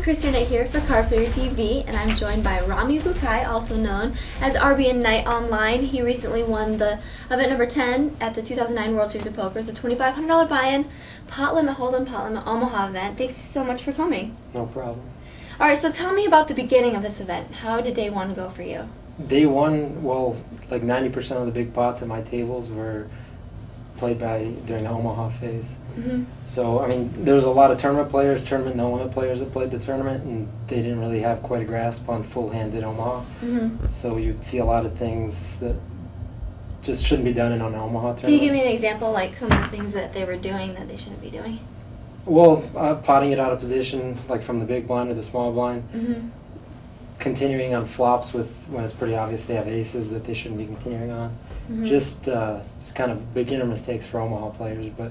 Christina here for Card Player TV, and I'm joined by Rami Boukai, also known as RBN Knight Online. He recently won the event number 10 at the 2009 World Series of Poker. It's a $2,500 buy-in, pot limit hold'em, pot limit Omaha event. Thanks so much for coming. No problem. All right, so tell me about the beginning of this event. How did day one go for you? Day one, well, like 90% of the big pots at my tables were played during the Omaha phase. So, I mean, there was a lot of tournament players, tournament no limit players that played the tournament, and they didn't really have quite a grasp on full-handed Omaha. So you'd see a lot of things that just shouldn't be done in an Omaha tournament. Can you give me an example, like some of the things that they were doing that they shouldn't be doing? Well, potting it out of position, like from the big blind or the small blind. Continuing on flops when it's pretty obvious they have aces that they shouldn't be continuing on. Just kind of beginner mistakes for Omaha players, but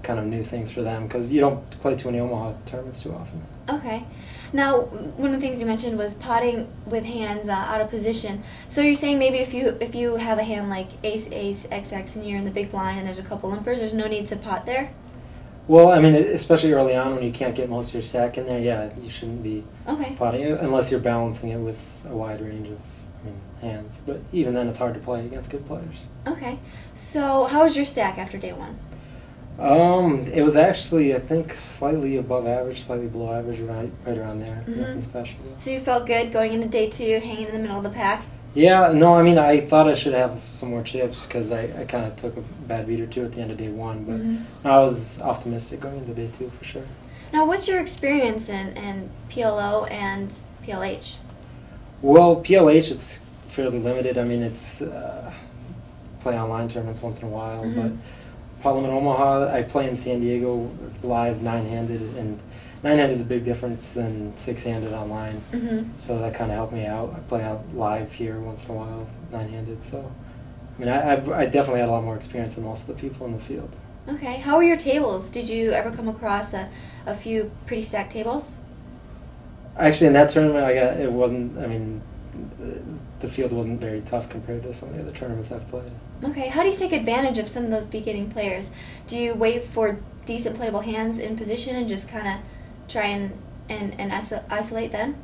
kind of new things for them because you don't play too many Omaha tournaments too often. Okay. Now, one of the things you mentioned was potting with hands out of position. So you're saying maybe if you have a hand like ace, ace, XX, and you're in the big blind and there's a couple limpers, there's no need to pot there? Well, I mean, especially early on when you can't get most of your stack in there, yeah, you shouldn't be potting unless you're balancing it with a wide range of hands. But even then, it's hard to play against good players. Okay. So how was your stack after day one? It was actually, I think, slightly above average, slightly below average, right around there. Nothing special. So you felt good going into day two, hanging in the middle of the pack? Yeah, no, I mean, I thought I should have some more chips because I kind of took a bad beat or two at the end of day one, but no, I was optimistic going into day two for sure. Now, what's your experience in PLO and PLH? Well, PLH, it's fairly limited. I mean, it's play online tournaments once in a while, but pot limit Omaha, I play in San Diego live nine-handed, and nine-handed is a big difference than six-handed online. So that kind of helped me out. I play out live here once in a while, nine-handed. So, I mean, I definitely had a lot more experience than most of the people in the field. Okay. How were your tables? Did you ever come across a few pretty stacked tables? Actually, in that tournament, it wasn't, I mean, the field wasn't very tough compared to some of the other tournaments I've played. Okay. How do you take advantage of some of those beginning players? Do you wait for decent playable hands in position and just kind of try and isolate then?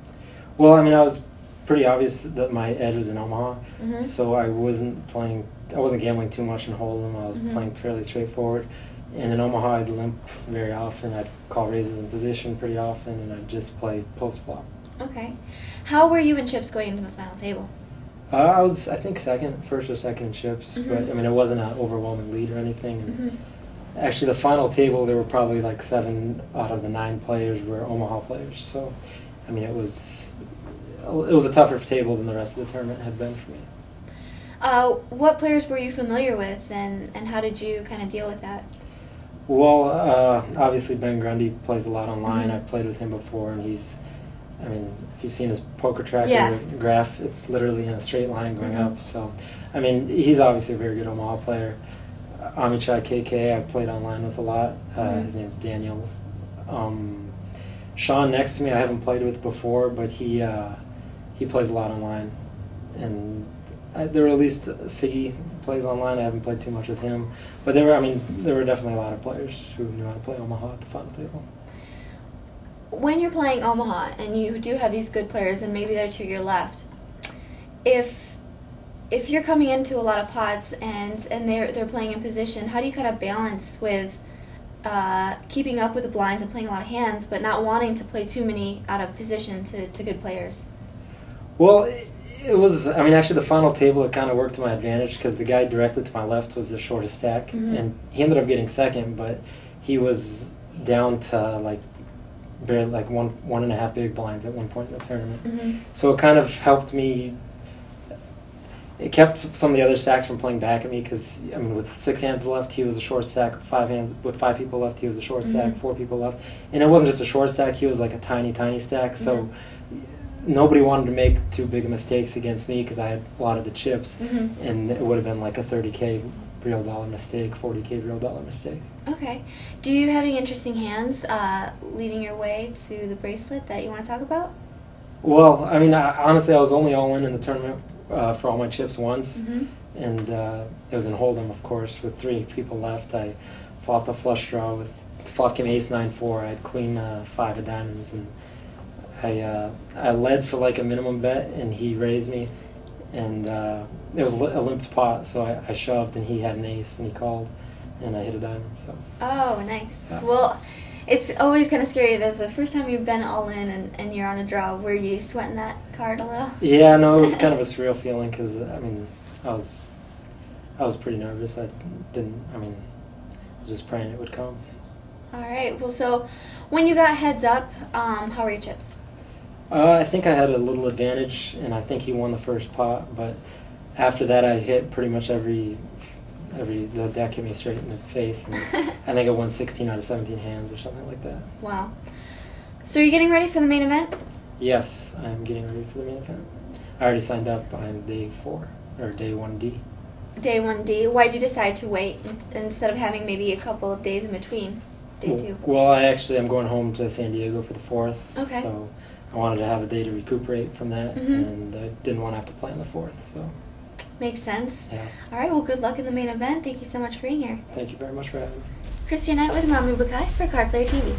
Well, I mean, I was pretty obvious that my edge was in Omaha, so I wasn't gambling too much in hold'em. I was playing fairly straightforward. And in Omaha, I'd limp very often. I'd call raises in position pretty often, and I'd just play post flop. Okay. How were you in chips going into the final table? I was, I think, first or second in chips, but I mean, it wasn't an overwhelming lead or anything. Actually, the final table, there were probably like 7 out of the 9 players were Omaha players. So, I mean, it was a tougher table than the rest of the tournament had been for me. What players were you familiar with, and how did you kind of deal with that? Well, obviously Ben Grundy plays a lot online. I've played with him before, and he's, I mean, if you've seen his poker tracker graph, it's literally in a straight line going up. So, I mean, he's obviously a very good Omaha player. Amichai KK, I've played online with a lot. His name's Daniel. Sean next to me, I haven't played with before, but he plays a lot online. And there were at least Siggy plays online. I haven't played too much with him, but there were definitely a lot of players who knew how to play Omaha at the final table. When you're playing Omaha and you do have these good players, and maybe they're to your left, if you're coming into a lot of pots and they're playing in position, how do you kind of balance with keeping up with the blinds and playing a lot of hands, but not wanting to play too many out of position to good players? Well, it was, I mean, actually the final table, it kind of worked to my advantage because the guy directly to my left was the shortest stack, and he ended up getting second, but he was down to like barely like one and a half big blinds at one point in the tournament. So it kind of helped me. It kept some of the other stacks from playing back at me because, I mean, with 6 hands left, he was a short stack. With 5 people left, he was a short stack. 4 people left, and it wasn't just a short stack. He was like a tiny stack. So nobody wanted to make too big of mistakes against me because I had a lot of the chips, and it would have been like a $30K real dollar mistake, $40K real dollar mistake. Okay. Do you have any interesting hands leading your way to the bracelet that you want to talk about? Well, I mean, honestly, I was only all in the tournament for all my chips once, and it was in hold'em, of course, with 3 people left. I flopped a flush draw with flop came ace 9-4. I had queen 5 of diamonds, and I led for like a minimum bet, and he raised me, and it was a limped pot, so I shoved, and he had an ace, and he called, and I hit a diamond. So. Oh, nice. Yeah. Well, it's always kind of scary. That's the first time you've been all in and you're on a draw. Were you sweating that card a little? Yeah, no, it was kind of a surreal feeling because I mean, I was pretty nervous. I was just praying it would come. All right. Well, so when you got heads up, how were your chips? I think I had a little advantage, and I think he won the first pot. But after that, I hit pretty much the deck hit me straight in the face, and I think I won 16 out of 17 hands or something like that. Wow. So you're getting ready for the main event? Yes, I'm getting ready for the main event. I already signed up. I'm day 4 or day 1D. Day 1D. Why'd you decide to wait instead of having maybe a couple of days in between day 2? Well, I'm going home to San Diego for the 4th. Okay. So I wanted to have a day to recuperate from that, and I didn't want to have to play on the 4th. So. Makes sense. Yeah. All right. Well, good luck in the main event. Thank you so much for being here. Thank you very much for having me. Christian Knight with Rami Boukai for Card Player TV.